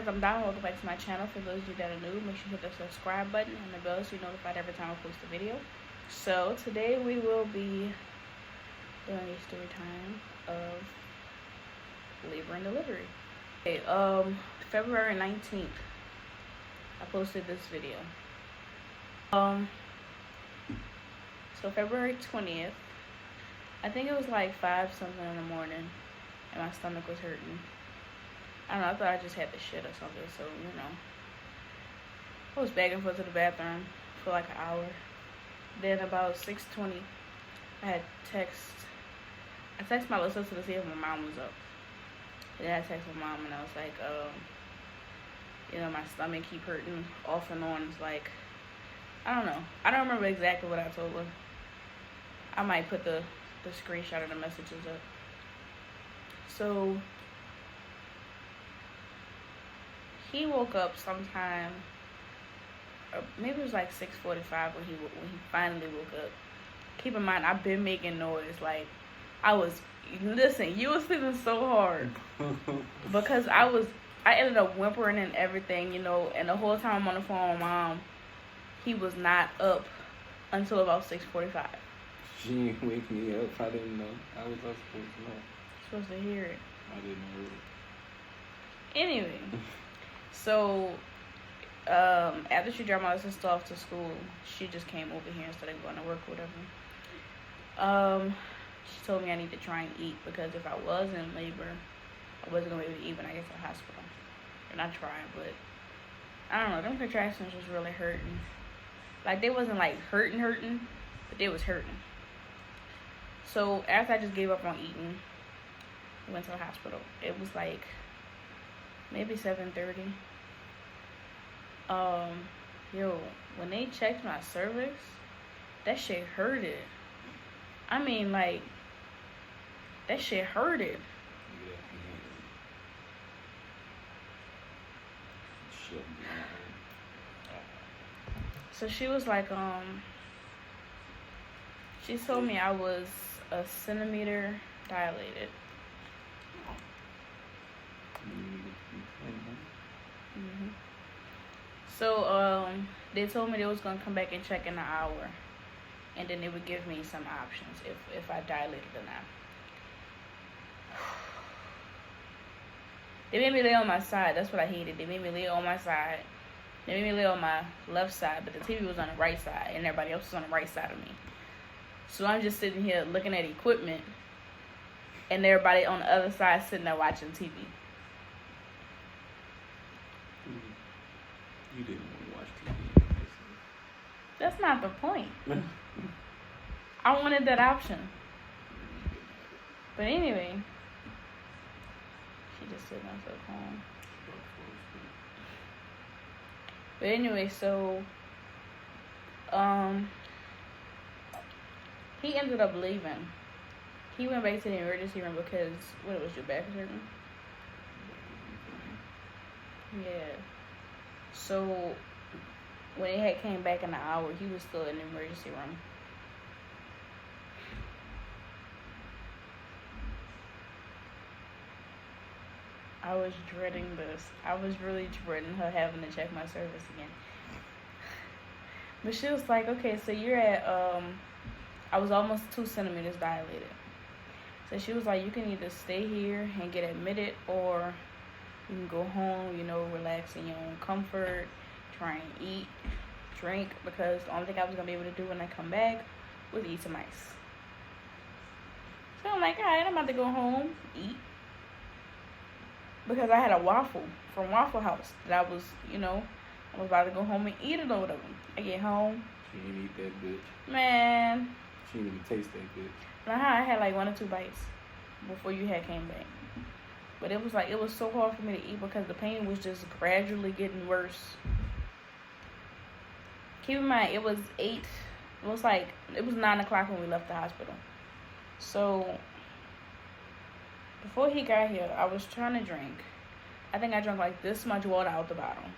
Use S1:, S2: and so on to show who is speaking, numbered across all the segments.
S1: thumbs down. Welcome back to my channel. For those of you that are new, make sure you hit the subscribe button and the bell so you're notified every time I post a video. So today we will be doing a story time of labor and delivery. Okay, February 19th, I posted this video. So February 20th, I think it was like 5 something in the morning, and my stomach was hurting. I don't know, I thought I just had the shit or something, so, you know. I was back and forth to the bathroom for like an hour. Then about 6:20, I texted my little sister to see if my mom was up. And then I texted my mom and I was like, you know, my stomach keep hurting off and on. It's like, I don't know. I don't remember exactly what I told her. I might put the screenshot of the messages up. So he woke up sometime, or maybe it was like 6:45 when he finally woke up. Keep in mind, I've been making noise. Like, listen, you was sleeping so hard because I ended up whimpering and everything, you know, and the whole time I'm on the phone with Mom, he was not up until about 6:45.
S2: She didn't wake me up. I didn't know. How was I supposed to know?
S1: You're supposed to hear it.
S2: I didn't hear it.
S1: Anyway, so after she dropped my sister off to school, she just came over here instead of going to work or whatever. She told me I need to try and eat because if I was in labor, I wasn't going to be able to eat when I get to the hospital. And I tried, but I don't know. Them contractions was really hurting. Like, they wasn't like hurting, but they was hurting. So after I just gave up on eating, I went to the hospital. It was like maybe 7:30. Yo, when they checked my cervix, that shit hurted. I mean, like, that shit hurted. So she was like, she told me I was a centimeter dilated. So, they told me they was gonna come back and check in an hour, and then they would give me some options if I dilated or not. They made me lay on my side. That's what I hated. They made me lay on my side. They made me lay on my left side, but the TV was on the right side, and everybody else was on the right side of me. So I'm just sitting here looking at equipment, and everybody on the other side sitting there watching TV.
S2: You didn't want to watch TV.
S1: That's not the point. I wanted that option. But anyway, she just sitting on her phone. But anyway, so he ended up leaving. He went back to the emergency room because what, was your back hurting? Yeah. So when he had came back in an hour, he was still in the emergency room. I was dreading this. I was really dreading her having to check my cervix again. But she was like, okay, so you're at, I was almost 2 centimeters dilated. So she was like, you can either stay here and get admitted, or you can go home, you know, relax in your own comfort, try and eat, drink, because the only thing I was going to be able to do when I come back was eat some ice. So I'm like, all right, I'm about to go home, eat. Because I had a waffle from Waffle House that I was, you know, I was about to go home and eat it or whatever. I get home.
S2: She didn't eat that bitch.
S1: Man.
S2: She didn't even taste that bitch.
S1: I had like 1 or 2 bites before you had came back. But it was like, it was so hard for me to eat because the pain was just gradually getting worse. Keep in mind, it was 9 o'clock when we left the hospital. So before he got here, I was trying to drink. I think I drank like this much water out the bottle.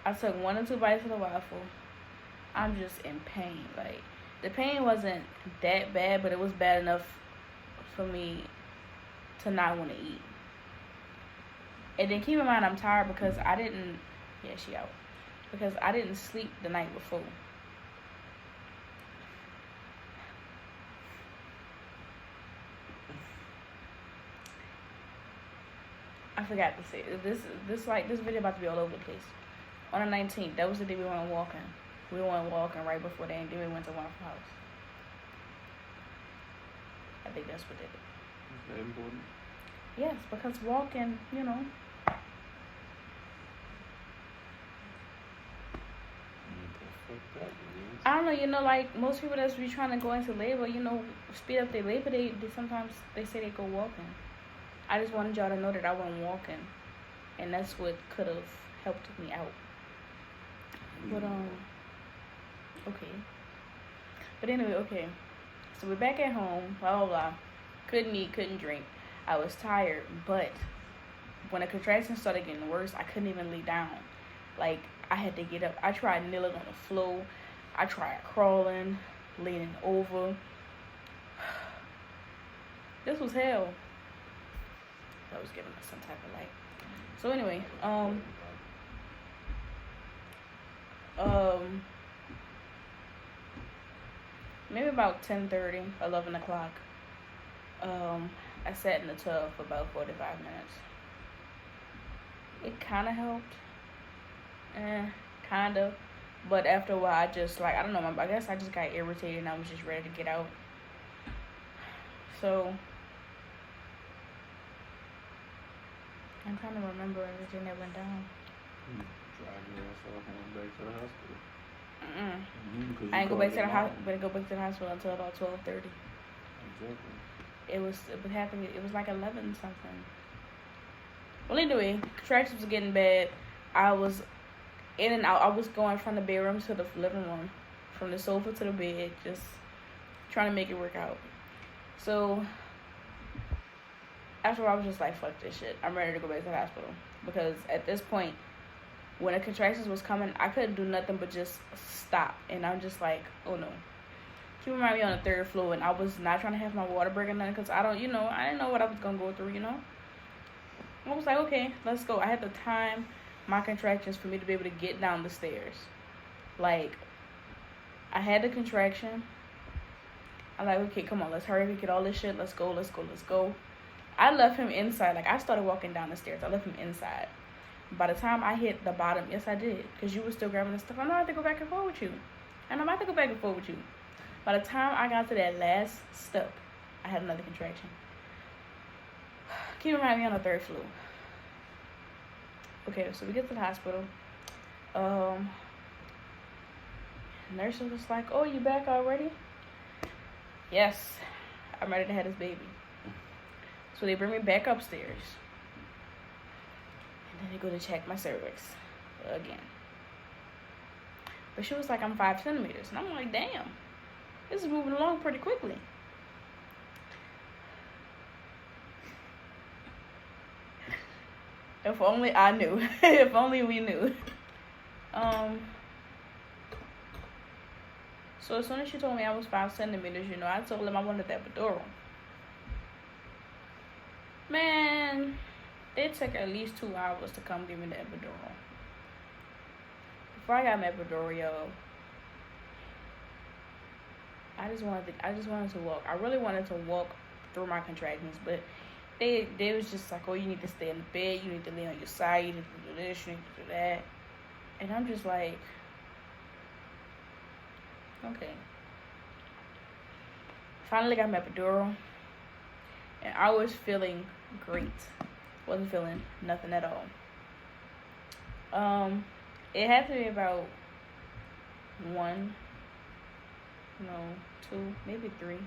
S1: I took 1 or 2 bites of the waffle. I'm just in pain. Like, the pain wasn't that bad, but it was bad enough for me to not want to eat. And then keep in mind, I'm tired because I didn't. Yeah, she out because I didn't sleep the night before. I forgot to say this video about to be all over the place. On the 19th, that was the day we went walking. We went walking right before that, and then we went to Waffle House. I think that's what they did.
S2: Is that important?
S1: Yes, because walking, you know. I don't know, you know, like most people that's be trying to go into labor, you know, speed up their labor, they sometimes they say they go walking. I just wanted y'all to know that I went walking, and that's what could have helped me out. But okay. But anyway, okay. So we're back at home. Blah blah blah. Couldn't eat, couldn't drink. I was tired, but when the contractions started getting worse, I couldn't even lay down. Like I had to get up. I tried kneeling on the floor. I tried crawling, leaning over. This was hell. I was giving us some type of light. So anyway, maybe about 10:30, 11 o'clock. I sat in the tub for about 45 minutes. It kind of helped. Kind of. But after a while, I just, like, I don't know, I guess I just got irritated and I was just ready to get out. So, I'm trying to remember everything that went down.
S2: Drive your ass off and went back to the hospital.
S1: I didn't go back to the hospital. But I go back to the hospital until about 12:30.
S2: Exactly.
S1: It was happening. It was like 11 something. Well, anyway, contractions was getting bad. I was in and out. I was going from the bedroom to the living room, from the sofa to the bed, just trying to make it work out. So after a while, I was just like, fuck this shit. I'm ready to go back to the hospital. Because at this point, when the contractions was coming, I couldn't do nothing but just stop. And I'm just like, oh no. Keep in mind, me on the 3rd floor, and I was not trying to have my water break or nothing, because I didn't know what I was going to go through, you know. I was like, okay, let's go. I had to time my contractions for me to be able to get down the stairs. Like, I had the contraction. I'm like, okay, come on, let's hurry up and get all this shit. Let's go. I left him inside. Like, I started walking down the stairs. I left him inside. By the time I hit the bottom, yes, I did. Because you were still grabbing the stuff. I know I have to go back and forth with you. And I'm about to go back and forth with you. By the time I got to that last step, I had another contraction. Keep in mind, me on the 3rd floor. Okay, so we get to the hospital. Nurse was like, oh, you back already? Yes, I'm ready to have this baby. So they bring me back upstairs. And then they go to check my cervix again. But she was like, I'm 5 centimeters. And I'm like, damn, this is moving along pretty quickly. If only I knew. If only we knew. So as soon as she told me I was 5 centimeters, I told them I wanted that epidural. Man, it took at least 2 hours to come give me the epidural. Before I got my epidural, yo, I just wanted to walk. I really wanted to walk through my contractions, but they was just like, oh, you need to stay in the bed, you need to lay on your side, you need to do this, you need to do that. And I'm just like, okay. Finally got my epidural, and I was feeling great. Wasn't feeling nothing at all. It had to be about 1, 2, maybe 3.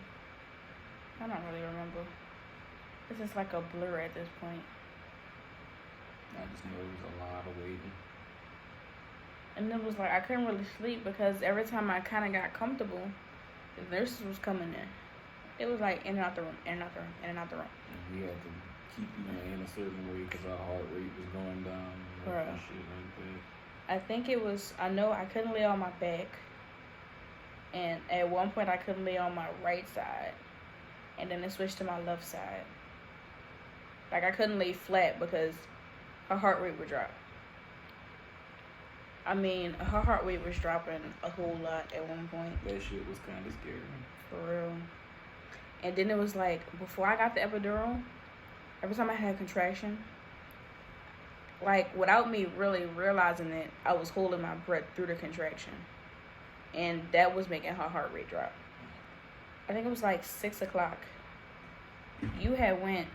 S1: I don't really remember. It's just like a blur at this point.
S2: I just know it was a lot of waiting.
S1: And it was like I couldn't really sleep because every time I kind of got comfortable, the nurses was coming in. It was like in and out the room, in and out the room, in and out the room.
S2: And we had to keep you laying a certain way because our heart rate was going down. And shit like that.
S1: I think it was, I know I couldn't lay on my back. And at one point I couldn't lay on my right side. And then it switched to my left side. Like I couldn't lay flat because her heart rate would drop. I mean, her heart rate was dropping a whole lot at one point.
S2: That shit was kind of scary.
S1: For real. And then it was like, before I got the epidural, every time I had a contraction, like, without me really realizing it, I was holding my breath through the contraction. And that was making her heart rate drop. I think it was like 6 o'clock. You had went,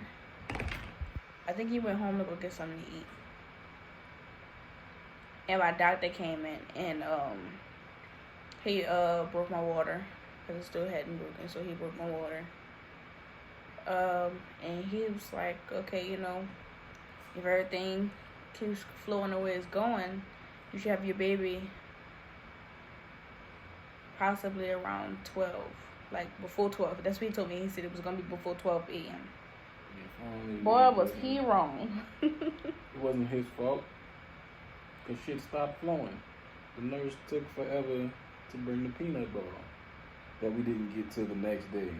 S1: I think you went home to go get something to eat. And my doctor came in and he broke my water because it still hadn't broken, so he broke my water. And he was like, okay, you know, if everything keeps flowing the way it's going, you should have your baby possibly around 12, like before 12. That's what he told me. He said it was gonna be before 12 a.m. Boy, was he wrong.
S2: It wasn't his fault. Cause shit stopped flowing. The nurse took forever to bring the peanut bar that we didn't get till the next day.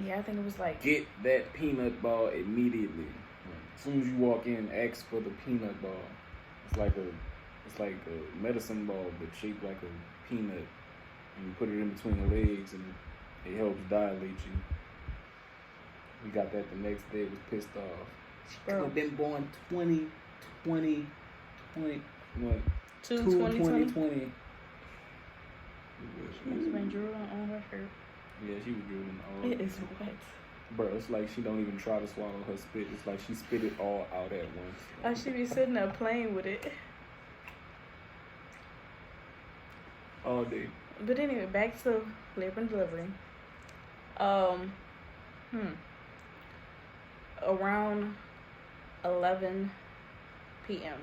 S1: Yeah, I think it was like,
S2: get that peanut bar immediately. As soon as you walk in, ask for the peanut bar. It's like a medicine ball, but shaped like a peanut. And you put it in between the legs, and it helps dilate you. We got that the next day. Was pissed off. She could have been born 2020. What?
S1: 2020. She must have been drooling on her shirt.
S2: Yeah, she was drooling all.
S1: It is wet.
S2: Bro, it's like she don't even try to swallow her spit. It's like she spit it all out at once.
S1: I should be sitting there playing with it.
S2: All day.
S1: But anyway, back to labor and delivery. Around 11 p.m.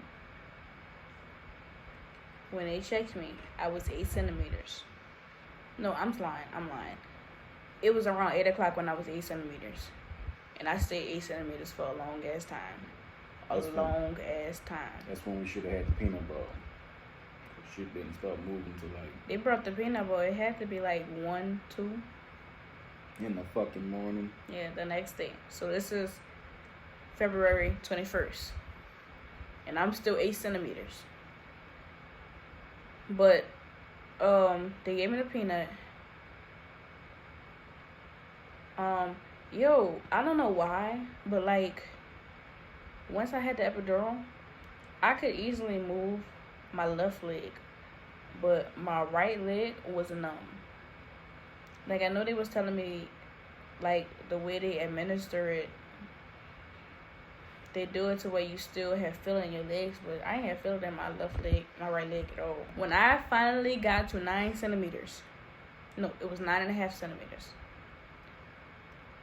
S1: when they checked me, I was 8 centimeters. No, I'm lying. It was around 8 o'clock when I was 8 centimeters. And I stayed 8 centimeters for a long ass time. Long ass time.
S2: That's when we should have had the peanut bar. Shit didn't start moving till like...
S1: They brought the peanut bar. It had to be like 1, 2.
S2: In the fucking morning.
S1: Yeah, the next day. So this is February 21st. And I'm still 8 centimeters. But, they gave me the peanut. I don't know why, but like, once I had the epidural, I could easily move my left leg, but my right leg was numb. Like, I know they was telling me, like, the way they administer it, they do it to where you still have feeling in your legs, but I ain't have feeling in my left leg, my right leg at all. When I finally got to 9 centimeters, no, it was 9.5 centimeters,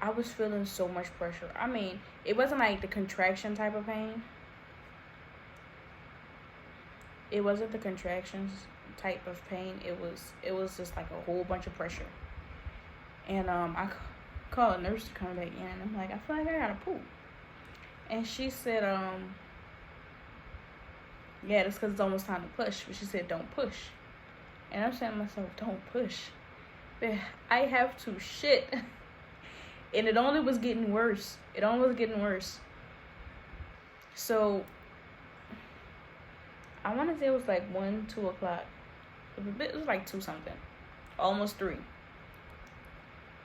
S1: I was feeling so much pressure. I mean, it wasn't like the contraction type of pain. It wasn't the contractions type of pain. It was just like a whole bunch of pressure. And I called a nurse to come back in, and I'm like, I feel like I gotta poop. And she said, yeah, that's because it's almost time to push. But she said, don't push. And I'm saying to myself, don't push. But I have to shit. And it only was getting worse. So, I want to say it was like 1, 2 o'clock. It was like 2 something. Almost 3.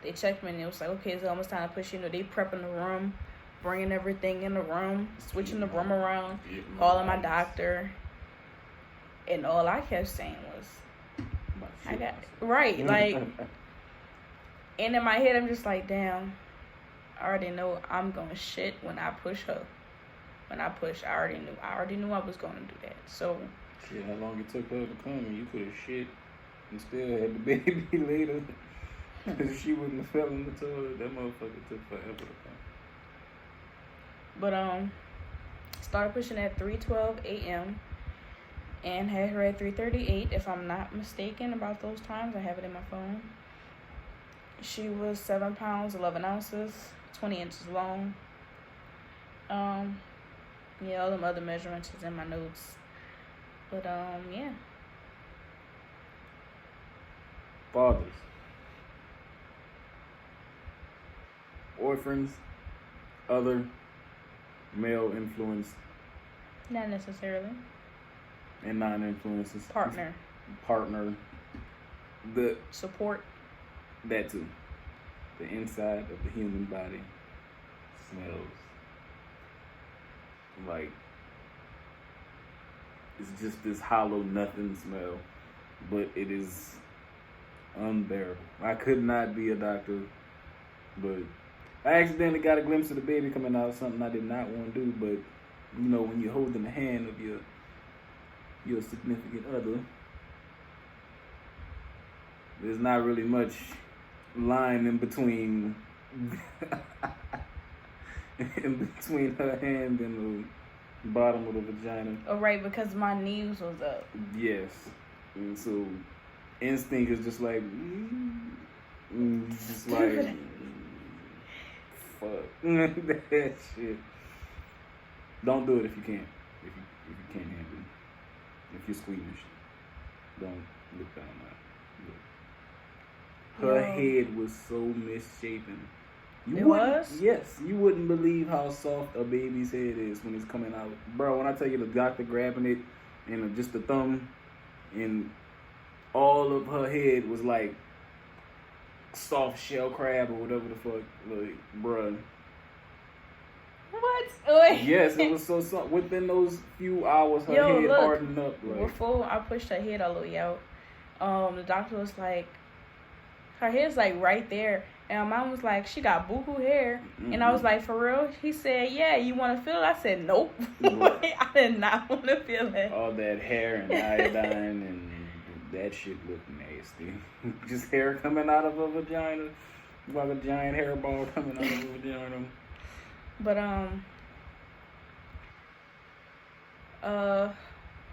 S1: They checked me and it was like, okay, it's almost time to push. You know, they prepping the room, bringing everything in the room, switching the room around, calling my doctor. And all I kept saying was, I got, right, like, and in my head, I'm just like, damn, I already know I'm going to shit when I push her. When I push, I already knew I was going to do that. So,
S2: shit, how long it took her to come, and you could have shit and still had the baby later. Because she wouldn't have fell in the toilet. That motherfucker took forever to come.
S1: But, started pushing at 3:12 a.m. and had her at 3:38, if I'm not mistaken about those times. I have it in my phone. She was 7 pounds, 11 ounces, 20 inches long. Yeah, all them other measurements is in my notes. But, yeah.
S2: Fathers. Orphans, other male-influenced
S1: Not necessarily.
S2: And non-influences.
S1: Partner.
S2: The
S1: support.
S2: That too. The inside of the human body smells like it's just this hollow nothing smell, but it is unbearable. I could not be a doctor, but I accidentally got a glimpse of the baby coming out, something I did not want to do, but you know, when you're holding the hand of your significant other, there's not really much line in between her hand and the bottom of the vagina.
S1: Oh, right, because my knees was up.
S2: Yes. And so instinct is just like fuck that shit. Don't do it if you can't. If you can't handle it. If you're squeamish, don't look down that. Her head was so misshapen.
S1: It was?
S2: Yes. You wouldn't believe how soft a baby's head is when it's coming out. Bro, when I tell you the doctor grabbing it and just the thumb and all of her head was like soft shell crab or whatever the fuck. Like, bruh.
S1: What? Wait.
S2: Yes, it was so soft. Within those few hours, her head hardened up. Like,
S1: before I pushed her head all the way out, the doctor was like, her hair's like right there. And my mom was like, she got boo-hoo hair. Mm-hmm. And I was like, for real? He said, yeah, you want to feel it? I said, nope. I did not want to feel it.
S2: All that hair and iodine and that shit looked nasty. Just hair coming out of a vagina. Like a giant hairball coming out of a vagina.
S1: But,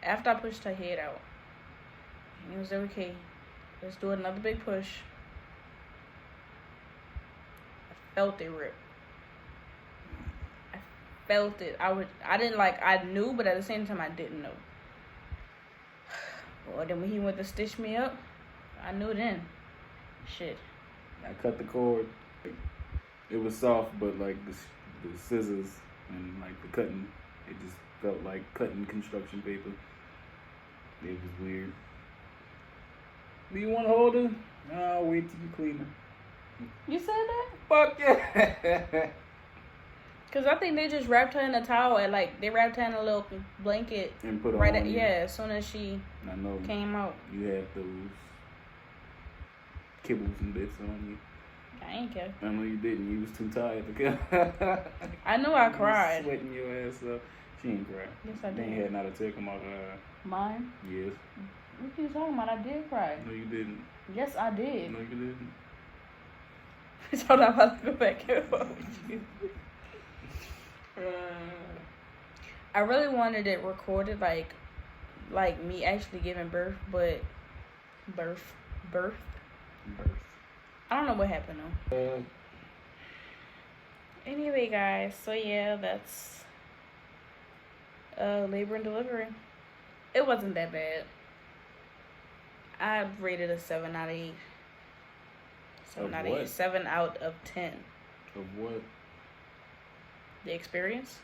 S1: after I pushed her head out, it was okay. Let's do another big push. Felt it rip. I felt it. I knew, but at the same time I didn't know. Well, then when he went to stitch me up, I knew then. Shit.
S2: I cut the cord. It was soft, but like the scissors and like the cutting, it just felt like cutting construction paper. It was weird. Do you want to hold her? No, I'll wait till you clean her.
S1: You said that?
S2: Fuck yeah.
S1: Cause I think they just wrapped her in a towel and like they wrapped her in a little blanket
S2: and put her
S1: right
S2: on.
S1: As soon as she came out.
S2: You had those kibbles and bits on you.
S1: I ain't care.
S2: I know you didn't. You was too tired to go.
S1: I know I cried.
S2: Sweating your ass up. She ain't cried.
S1: Yes, I did.
S2: They ain't had not a tear come out of her.
S1: Mine?
S2: Yes.
S1: What you talking about? I did cry.
S2: No, you didn't.
S1: Yes, I did.
S2: No, you didn't.
S1: So I'm about to go back and watch you. I really wanted it recorded, like me actually giving birth, but birth. I don't know what happened though. Anyway, guys, so yeah, that's labor and delivery. It wasn't that bad. I rated a 7 out of 8. 7 out of 10.
S2: Of what?
S1: The experience,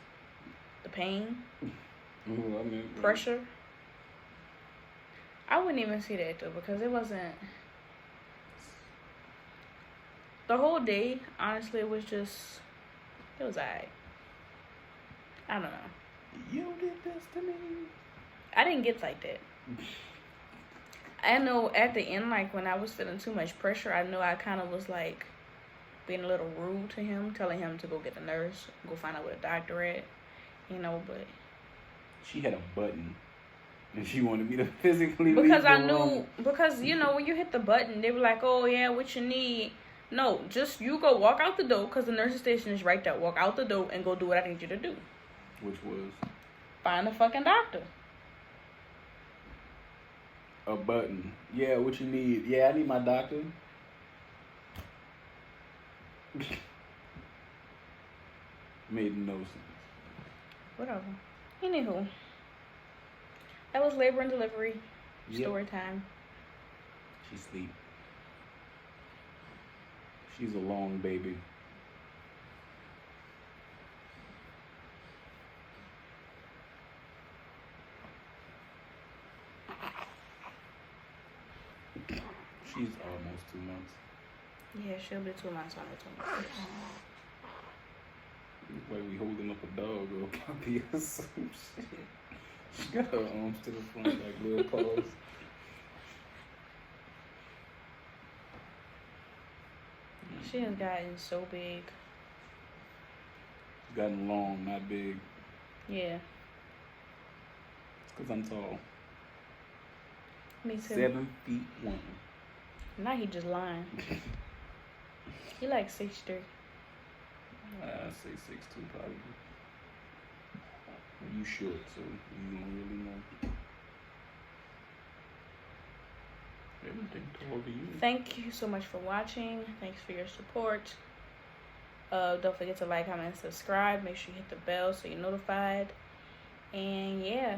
S1: the pain,
S2: I
S1: pressure. I wouldn't even see that though because it wasn't. The whole day, honestly, it was alright. I don't know.
S2: You did this to me.
S1: I didn't get like that. I know at the end, like when I was feeling too much pressure, I know I kind of was like being a little rude to him, telling him to go get the nurse, go find out where the doctor at, but.
S2: She had a button. And she wanted me to physically
S1: because I knew, because, when you hit the button, they were like, oh, yeah, what you need. No, just you go walk out the door because the nurse's station is right there. Walk out the door and go do what I need you to do.
S2: Which was?
S1: Find a fucking doctor.
S2: A button. Yeah, what you need? Yeah, I need my doctor. Made no sense.
S1: Whatever. Anywho. That was labor and delivery.
S2: Yep.
S1: Story time.
S2: She sleep. She's a long baby. She's almost 2 months.
S1: Yeah, she'll be 2 months on the 21st.
S2: Look like we holding up a dog or a puppy or some shit. She got her arms to the front like little paws.
S1: She has gotten so big.
S2: She's gotten long, not big.
S1: Yeah.
S2: It's because I'm tall.
S1: Me too.
S2: 7'1".
S1: Now he just lying. He like 6'3".
S2: I say 6'2" probably. You short, so you don't really know. Everything tall to you.
S1: Thank you so much for watching. Thanks for your support. Don't forget to like, comment, and subscribe. Make sure you hit the bell so you're notified. And yeah.